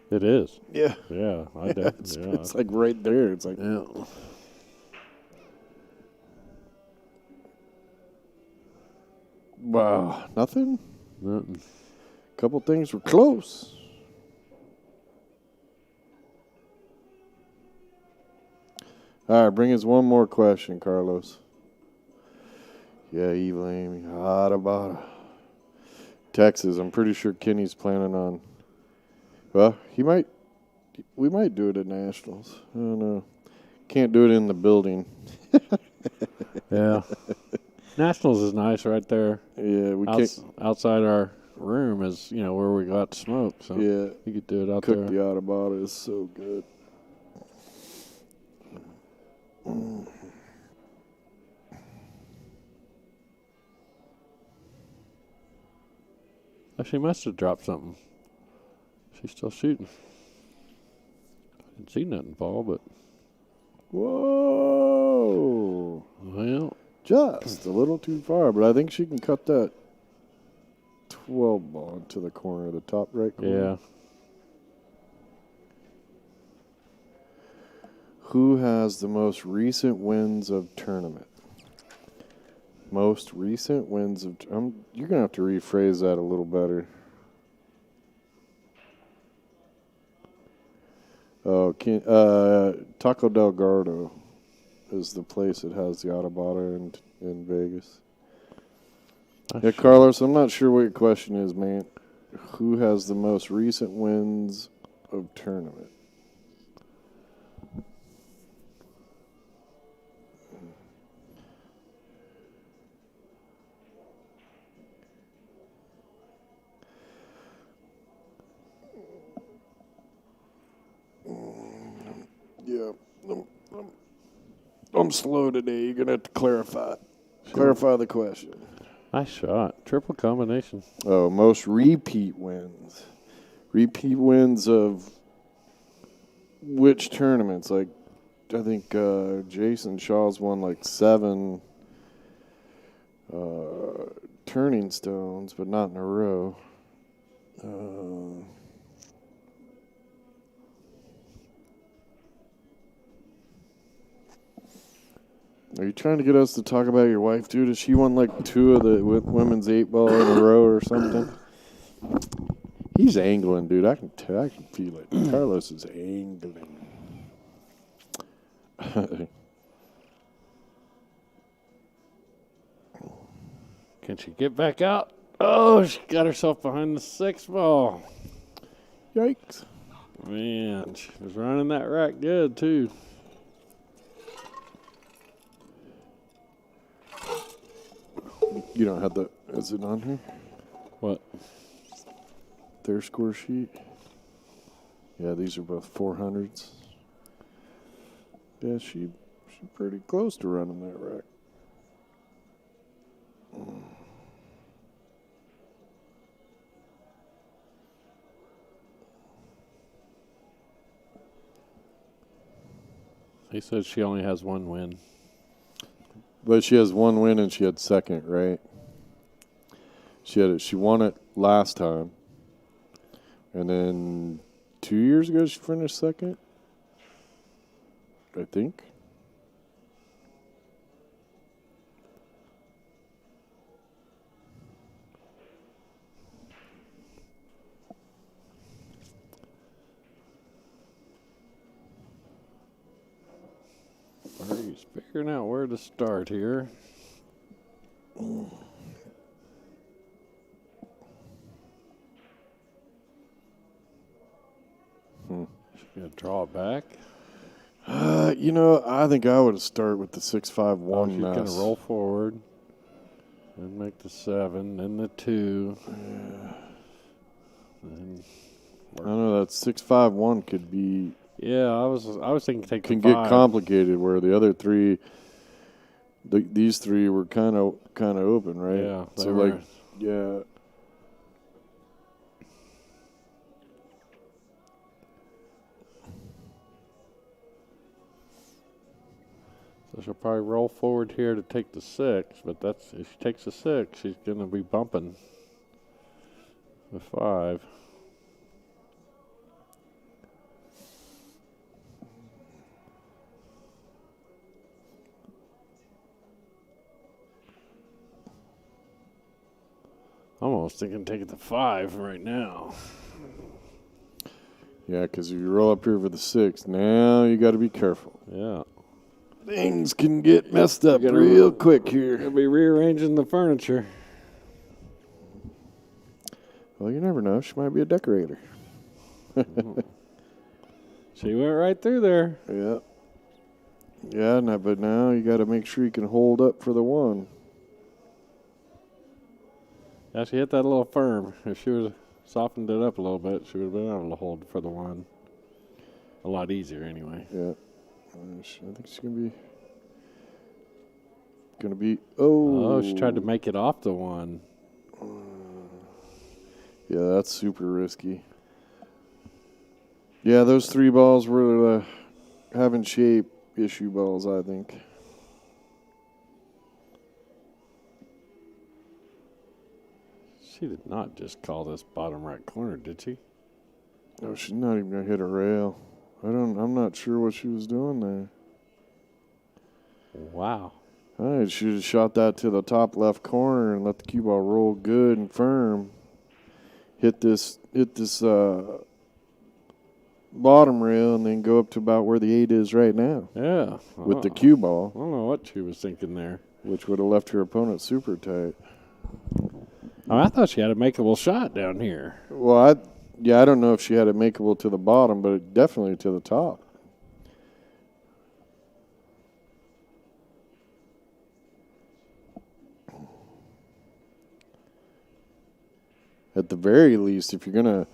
Speaker 1: It is.
Speaker 2: Yeah.
Speaker 1: Yeah, I did.
Speaker 2: It's like right there. It's like,
Speaker 1: Yeah.
Speaker 2: wow, nothing?
Speaker 1: Nothing.
Speaker 2: Couple things were close. All right, bring us one more question, Carlos. Yeah, Evil Amy. Bada. Texas, I'm pretty sure Kenny's planning on. Well, we might do it at Nationals. I don't know. Can't do it in the building.
Speaker 1: Yeah. Nationals is nice right there.
Speaker 2: Yeah, we can't.
Speaker 1: Outside our room is, where we got to smoke. So
Speaker 2: Yeah,
Speaker 1: you could do it out
Speaker 2: cook
Speaker 1: there.
Speaker 2: the Atabata is so good.
Speaker 1: Oh, she must have dropped something. She's still shooting. I didn't see nothing fall, but.
Speaker 2: Whoa!
Speaker 1: Well.
Speaker 2: Just a little too far, but I think she can cut that 12 ball into the corner, the top right corner.
Speaker 1: Yeah.
Speaker 2: Who has the most recent wins of tournament? Most recent wins of... you're going to have to rephrase that a little better. Oh, Taco Del Gordo is the place that has the Atabata in Vegas. Yeah, Carlos, I'm not sure what your question is, man. Who has the most recent wins of tournament? Yeah. I'm slow today. You're going to have to clarify. Clarify the question.
Speaker 1: Nice shot. Triple combination.
Speaker 2: Oh, most repeat wins. Repeat wins of which tournaments? Like, I think Jason Shaw's won like 7 turning stones, but not in a row. Are you trying to get us to talk about your wife, dude? Has she won like 2 of the women's 8-ball in a row or something? He's angling, dude. I can feel it. Carlos is angling.
Speaker 1: Can she get back out? Oh, she got herself behind the 6th ball.
Speaker 2: Yikes.
Speaker 1: Man, she was running that rack good, too.
Speaker 2: You don't have the... Is it on here?
Speaker 1: What?
Speaker 2: Their score sheet? Yeah, these are both 400s. Yeah, she's pretty close to running that rack.
Speaker 1: He said she only has 1 win.
Speaker 2: But she has 1 win and she had 2nd, right? She won it last time. And then 2 years ago she finished 2nd. I think.
Speaker 1: He's figuring out where to start here. She's going to draw it back.
Speaker 2: I think I would have started with the 6-5-1
Speaker 1: She's
Speaker 2: mess.
Speaker 1: going to roll forward and make the 7, then the 2. Then
Speaker 2: I know that 6-5-1 could be...
Speaker 1: Yeah, I was thinking take
Speaker 2: can
Speaker 1: the 5.
Speaker 2: get complicated where the other 3, these 3 were kind of open, right?
Speaker 1: Yeah,
Speaker 2: so like, yeah.
Speaker 1: So she'll probably roll forward here to take the 6, but that's if she takes the 6, she's going to be bumping the 5. I'm almost thinking taking the 5 right now.
Speaker 2: Yeah, because if you roll up here for the 6, now you got to be careful.
Speaker 1: Yeah.
Speaker 2: Things can get messed up real quick here.
Speaker 1: You'll be rearranging the furniture.
Speaker 2: Well, you never know. She might be a decorator.
Speaker 1: She went right through there.
Speaker 2: Yeah. Yeah, but now you got to make sure you can hold up for the 1.
Speaker 1: Yeah, she hit that a little firm. If she would have softened it up a little bit, she would have been able to hold for the 1. A lot easier anyway.
Speaker 2: Yeah. I think she's going to be... Oh,
Speaker 1: she tried to make it off the 1.
Speaker 2: Yeah, that's super risky. Yeah, those 3 balls were having shape issue balls, I think.
Speaker 1: She did not just call this bottom right corner, did she?
Speaker 2: No, she's not even going to hit a rail. I'm not sure what she was doing there.
Speaker 1: Wow.
Speaker 2: I should have shot that to the top left corner and let the cue ball roll good and firm. Hit this bottom rail and then go up to about where the 8 is right now.
Speaker 1: Yeah.
Speaker 2: With the cue ball.
Speaker 1: I don't know what she was thinking there.
Speaker 2: Which would have left her opponent super tight.
Speaker 1: Oh, I thought she had a makeable shot down here.
Speaker 2: Well, I don't know if she had it makeable to the bottom, but definitely to the top. At the very least, if you're going to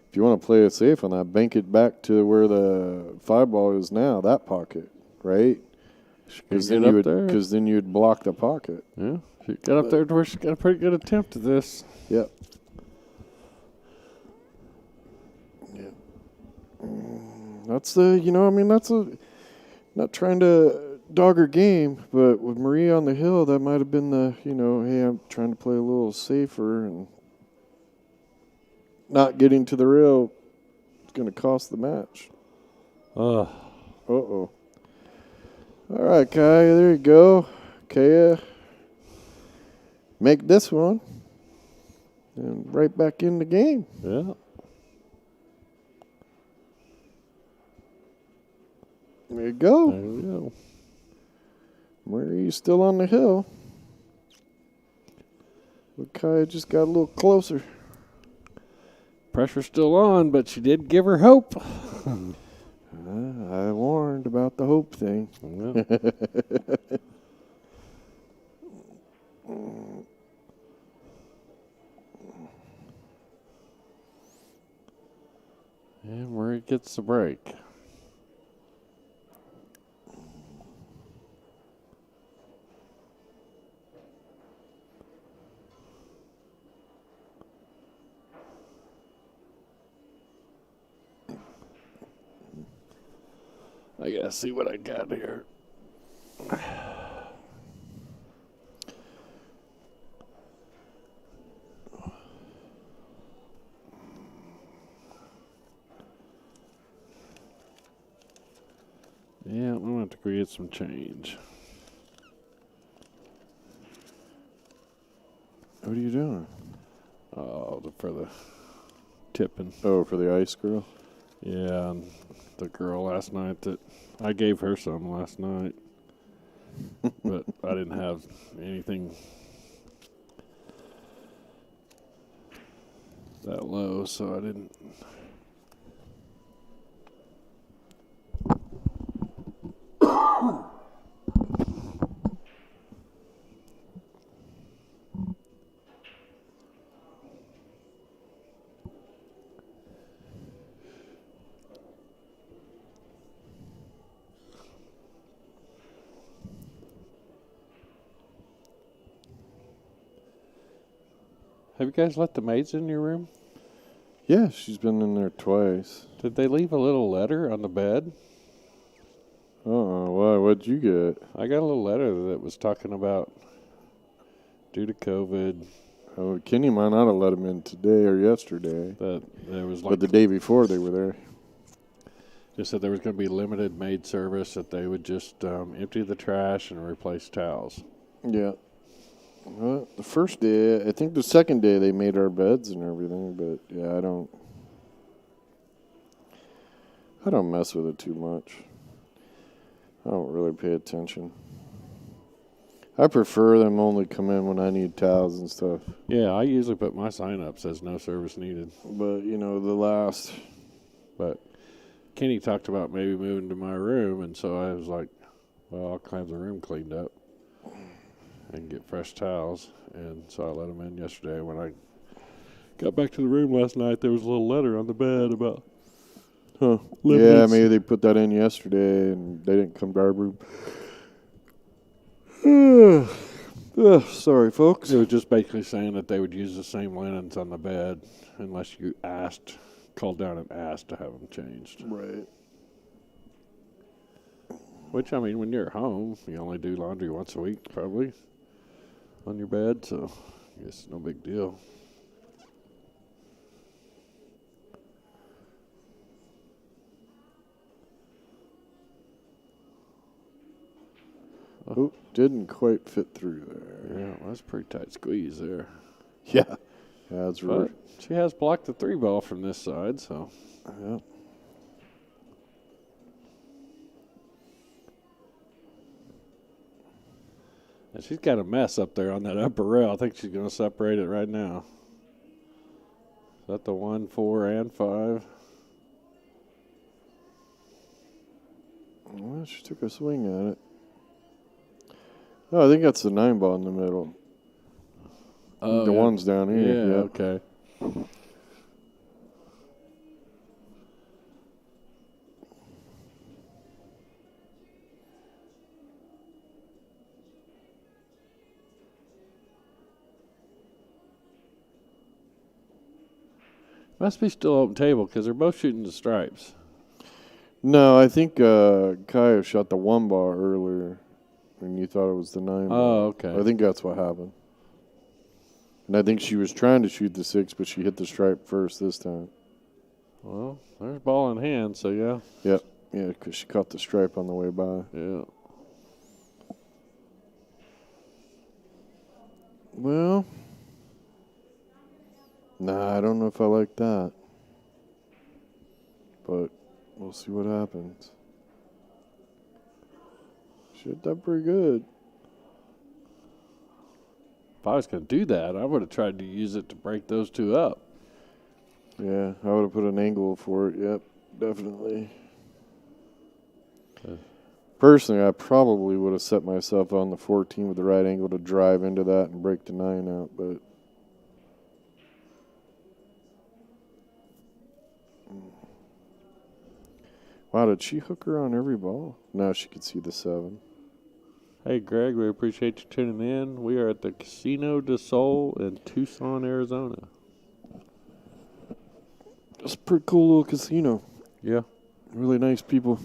Speaker 2: if you want to play it safe on that, bank it back to where the 5-ball is now, that pocket, right? Because then you would block the pocket.
Speaker 1: Yeah, she got up there to where she got a pretty good attempt at this.
Speaker 2: Yep. That's not trying to dog her game, but with Marie on the hill, that might have been the, hey, I'm trying to play a little safer and not getting to the rail is going to cost the match. Uh-oh. All right, Kaia, there you go. Kaia, make this one and right back in the game.
Speaker 1: Yeah.
Speaker 2: There you go.
Speaker 1: There we go.
Speaker 2: Marie's still on the hill. But Kaia just got a little closer.
Speaker 1: Pressure's still on, but she did give her hope.
Speaker 2: I warned about the hope thing.
Speaker 1: Yeah. And Marie gets the break. I gotta see what I got here. Yeah, I'm gonna have to create some change.
Speaker 2: What are you doing?
Speaker 1: Oh, for the tipping.
Speaker 2: Oh, for the ice girl?
Speaker 1: Yeah, and the girl last night that I gave her some last night, but I didn't have anything that low, so I didn't. Have you guys let the maids in your room?
Speaker 2: Yeah, she's been in there twice.
Speaker 1: Did they leave a little letter on the bed?
Speaker 2: Why? What'd you get?
Speaker 1: I got a little letter that was talking about due to COVID.
Speaker 2: Oh, Kenny might not have let him in today or yesterday.
Speaker 1: That there was like,
Speaker 2: but the day before they were there.
Speaker 1: Just said there was going to be limited maid service, that they would just empty the trash and replace towels.
Speaker 2: Yeah. Well, the first day, I think the second day they made our beds and everything, but yeah, I don't mess with it too much. I don't really pay attention. I prefer them only come in when I need towels and stuff.
Speaker 1: Yeah, I usually put my sign up, says no service needed.
Speaker 2: But,
Speaker 1: But Kenny talked about maybe moving to my room, and so I was like, well, I'll have the room cleaned up and get fresh towels. And so I let him in yesterday. When I got back to the room last night, there was a little letter on the bed about
Speaker 2: yeah, maybe they put that in yesterday and they didn't come to our room. Sorry, folks.
Speaker 1: It was just basically saying that they would use the same linens on the bed unless you called down and asked to have them changed.
Speaker 2: Right.
Speaker 1: Which, I mean, when you're at home, you only do laundry once a week, probably, on your bed, so I guess no big deal.
Speaker 2: Oh, didn't quite fit through there.
Speaker 1: Yeah, that's a pretty tight squeeze there.
Speaker 2: Yeah. Yeah, that's right.
Speaker 1: She has blocked the 3-ball from this side, so.
Speaker 2: Yeah.
Speaker 1: And she's got a mess up there on that upper rail. I think she's going to separate it right now. Is that the 1, 4, and 5?
Speaker 2: Well, she took a swing at it. Oh, I think that's the 9-ball in the middle.
Speaker 1: Oh,
Speaker 2: the one's down here.
Speaker 1: Yeah,
Speaker 2: yep.
Speaker 1: okay. Must be still open table because they're both shooting the stripes.
Speaker 2: No, I think Kaia shot the 1 bar earlier, and you thought it was the 9 bar.
Speaker 1: Oh, okay.
Speaker 2: I think that's what happened. And I think she was trying to shoot the 6, but she hit the stripe first this time.
Speaker 1: Well, there's ball in hand, so yeah.
Speaker 2: Yep. Yeah, because she caught the stripe on the way by.
Speaker 1: Yeah.
Speaker 2: Well, nah, I don't know if I like that. But we'll see what happens. She hit that pretty good.
Speaker 1: If I was going to do that, I would have tried to use it to break those two up.
Speaker 2: Yeah, I would have put an angle for it. Yep, definitely. Personally, I probably would have set myself on the 14 with the right angle to drive into that and break the 9 out, but wow, did she hook her on every ball? Now she could see the 7.
Speaker 1: Hey, Greg, we appreciate you tuning in. We are at the Casino de Sol in Tucson, Arizona.
Speaker 2: It's a pretty cool little casino.
Speaker 1: Yeah.
Speaker 2: Really nice people.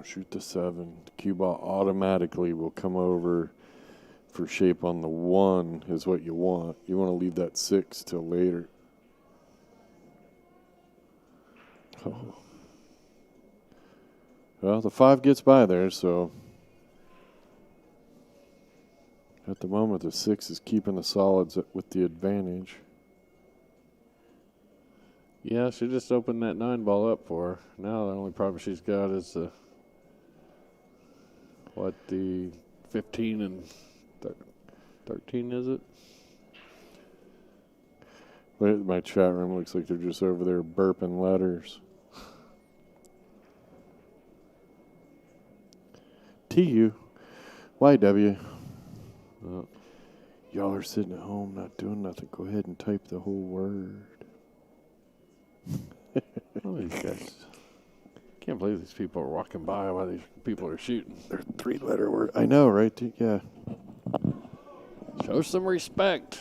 Speaker 2: Shoot the 7. The cue ball automatically will come over for shape on the 1 is what you want. You want to leave that 6 till later. Oh. Well, the 5 gets by there, so at the moment the 6 is keeping the solids with the advantage.
Speaker 1: Yeah, she just opened that 9 ball up for her. Now the only problem she's got is the 15 and 13, is it?
Speaker 2: My chat room looks like they're just over there burping letters. TU, YW. Y'all are sitting at home not doing nothing. Go ahead and type the whole word.
Speaker 1: Oh, these guys. Can't believe these people are walking by while these people are shooting.
Speaker 2: They're 3-letter word. I know, right? Yeah.
Speaker 1: Show some respect.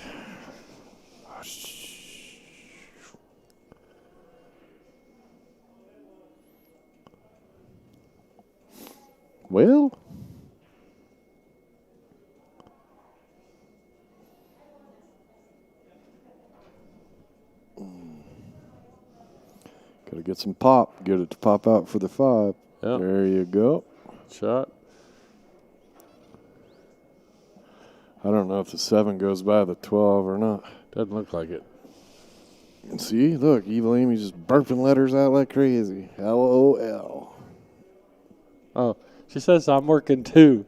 Speaker 2: Well, gotta get some pop. Get it to pop out for the 5.
Speaker 1: Yep.
Speaker 2: There you go.
Speaker 1: Shot.
Speaker 2: I don't know if the 7 goes by the 12 or not.
Speaker 1: Doesn't look like it.
Speaker 2: And see, look, Evil Amy's just burping letters out like crazy. LOL.
Speaker 1: Oh, she says I'm working too.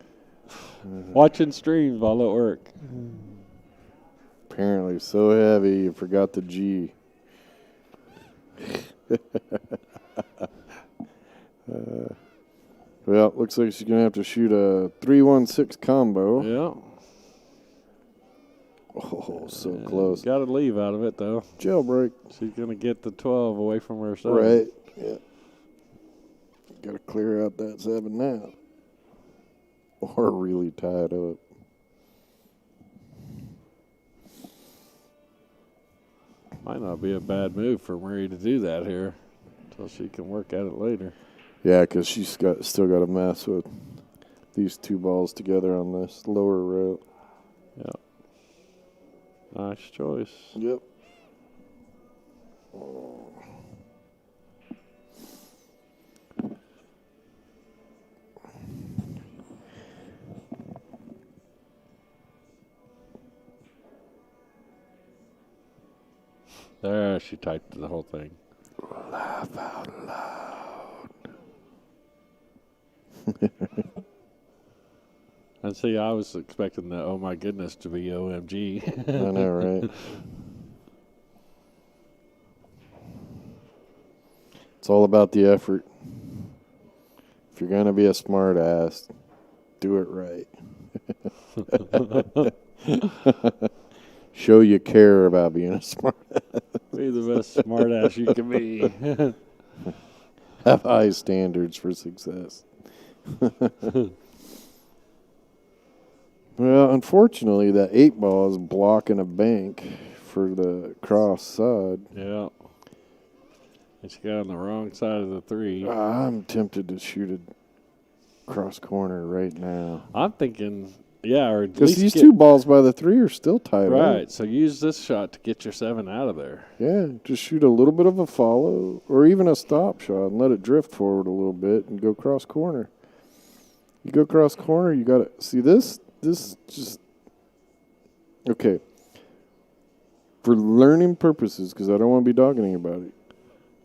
Speaker 1: Watching streams while at work.
Speaker 2: Apparently so heavy you forgot the G. Well, looks like she's going to have to shoot a 3-1-6 combo.
Speaker 1: Yeah.
Speaker 2: Oh, so close.
Speaker 1: Got to leave out of it, though.
Speaker 2: Jailbreak.
Speaker 1: She's going to get the 12 away from herself.
Speaker 2: Right. Yeah. Got to clear out that 7 now. Or really tie it up.
Speaker 1: Might not be a bad move for Marie to do that here until she can work at it later.
Speaker 2: Yeah, because she's still got to mess with these 2 balls together on this lower route.
Speaker 1: Yep. Nice choice.
Speaker 2: Yep.
Speaker 1: There, she typed the whole thing.
Speaker 2: Laugh out loud.
Speaker 1: And see, I was expecting the oh my goodness to be OMG.
Speaker 2: I know, right? It's all about the effort. If you're going to be a smart ass, do it right. Show you care about being a smart ass.
Speaker 1: Be the best smart ass you can be.
Speaker 2: Have high standards for success. Well, unfortunately, that 8 ball is blocking a bank for the cross side.
Speaker 1: Yeah. And she got on the wrong side of the 3.
Speaker 2: I'm tempted to shoot it cross corner right now.
Speaker 1: I'm thinking, yeah, or at
Speaker 2: Because
Speaker 1: least
Speaker 2: these
Speaker 1: get,
Speaker 2: 2 balls by the 3 are still tied
Speaker 1: right.
Speaker 2: up.
Speaker 1: So use this shot to get your 7 out of there.
Speaker 2: Yeah, just shoot a little bit of a follow or even a stop shot and let it drift forward a little bit and go cross corner. You go cross corner, you got to see this just okay. For learning purposes, because I don't want to be dogging anybody,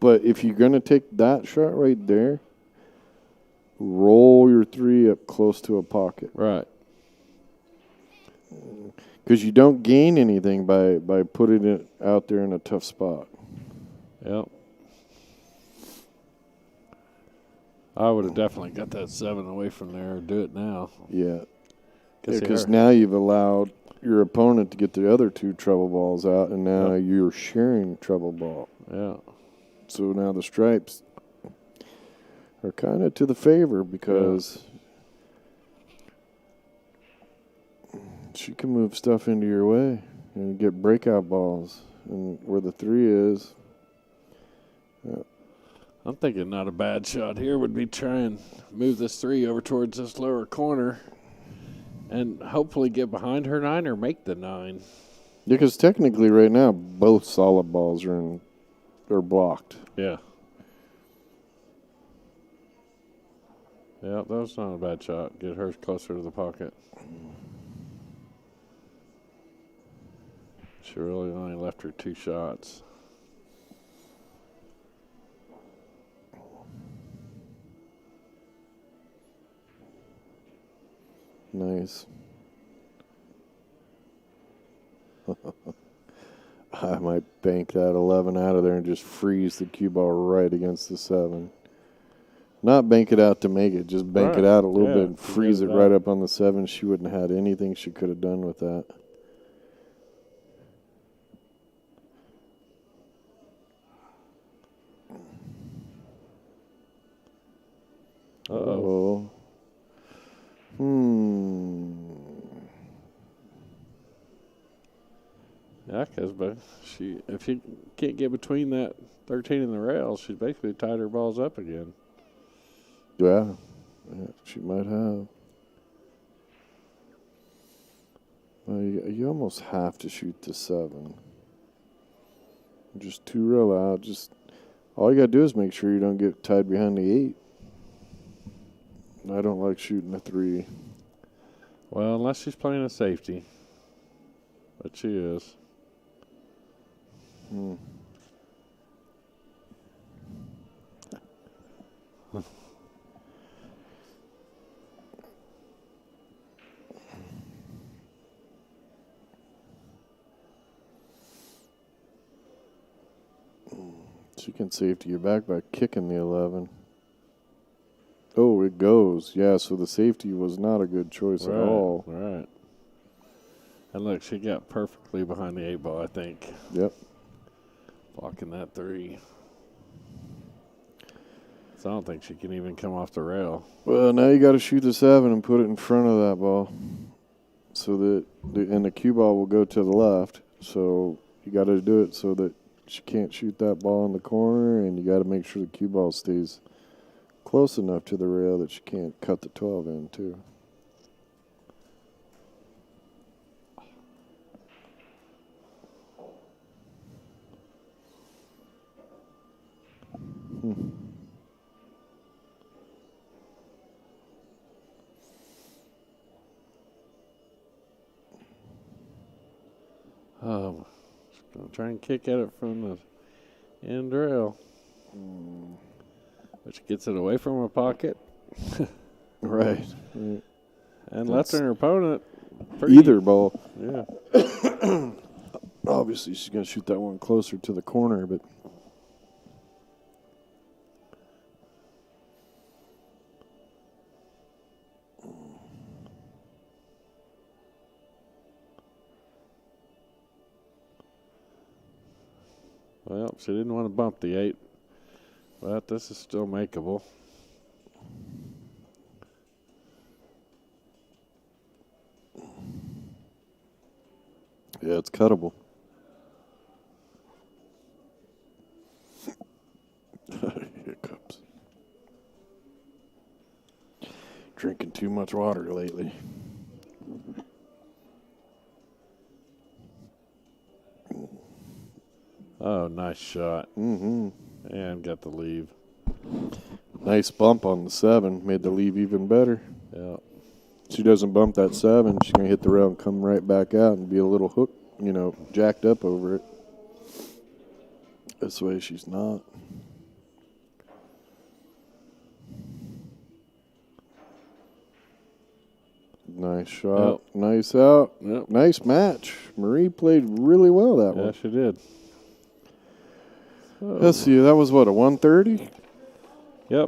Speaker 2: but if you're going to take that shot right there, roll your 3 up close to a pocket.
Speaker 1: Right.
Speaker 2: Because you don't gain anything by putting it out there in a tough spot.
Speaker 1: Yep. I would have definitely got that 7 away from there. Do it now.
Speaker 2: Yeah.
Speaker 1: Because
Speaker 2: Because now you've allowed your opponent to get the other 2 treble balls out, and now you're sharing treble ball.
Speaker 1: Yeah.
Speaker 2: So now the stripes are kind of to the favor because she can move stuff into your way and get breakout balls. And where the 3 is,
Speaker 1: I'm thinking not a bad shot here would be try and move this 3 over towards this lower corner and hopefully get behind her 9 or make the 9.
Speaker 2: because technically right now both solid balls are blocked.
Speaker 1: Yeah. Yeah, that was not a bad shot. Get her closer to the pocket. She really only left her 2 shots.
Speaker 2: Nice. I might bank that 11 out of there and just freeze the cue ball right against the 7. Not bank it out to make it, just bank it out a little bit and freeze it right up on the 7. She wouldn't have had anything she could have done with that. Uh-oh.
Speaker 1: Yeah, because if she can't get between that 13 and the rail, she's basically tied her balls up again.
Speaker 2: Yeah, she might have. Well, you almost have to shoot the 7. Just 2 rail out. Just all you got to do is make sure you don't get tied behind the 8. I don't like shooting a 3.
Speaker 1: Well, unless she's playing a safety. But she is.
Speaker 2: She can safety you back by kicking the 11. Oh, it goes. Yeah, so the safety was not a good choice at all.
Speaker 1: Right. And look, she got perfectly behind the 8 ball, I think.
Speaker 2: Yep.
Speaker 1: Blocking that 3. So I don't think she can even come off the rail.
Speaker 2: Well, now you got to shoot the 7 and put it in front of that ball, so that the cue ball will go to the left. So you got to do it so that she can't shoot that ball in the corner, and you got to make sure the cue ball stays close enough to the rail that she can't cut the 12 in too.
Speaker 1: Gonna try and kick at it from the end rail. But she gets it away from her pocket.
Speaker 2: Right.
Speaker 1: And left her opponent.
Speaker 2: Either ball.
Speaker 1: Yeah.
Speaker 2: Obviously, she's going to shoot that one closer to the corner, but.
Speaker 1: Well, she didn't want to bump the 8, but this is still makeable.
Speaker 2: Yeah, it's cuttable. Hiccups. Drinking too much water lately.
Speaker 1: Oh, nice shot.
Speaker 2: Mm-hmm.
Speaker 1: And got the leave.
Speaker 2: Nice bump on the 7. Made the leave even better.
Speaker 1: Yeah.
Speaker 2: She doesn't bump that 7, she's going to hit the rail and come right back out and be a little hook, jacked up over it. This way she's not. Nice shot.
Speaker 1: Yep.
Speaker 2: Nice out.
Speaker 1: Yep.
Speaker 2: Nice match. Marie played really well that one.
Speaker 1: Yeah, she did.
Speaker 2: Let's see, that was what, a 130?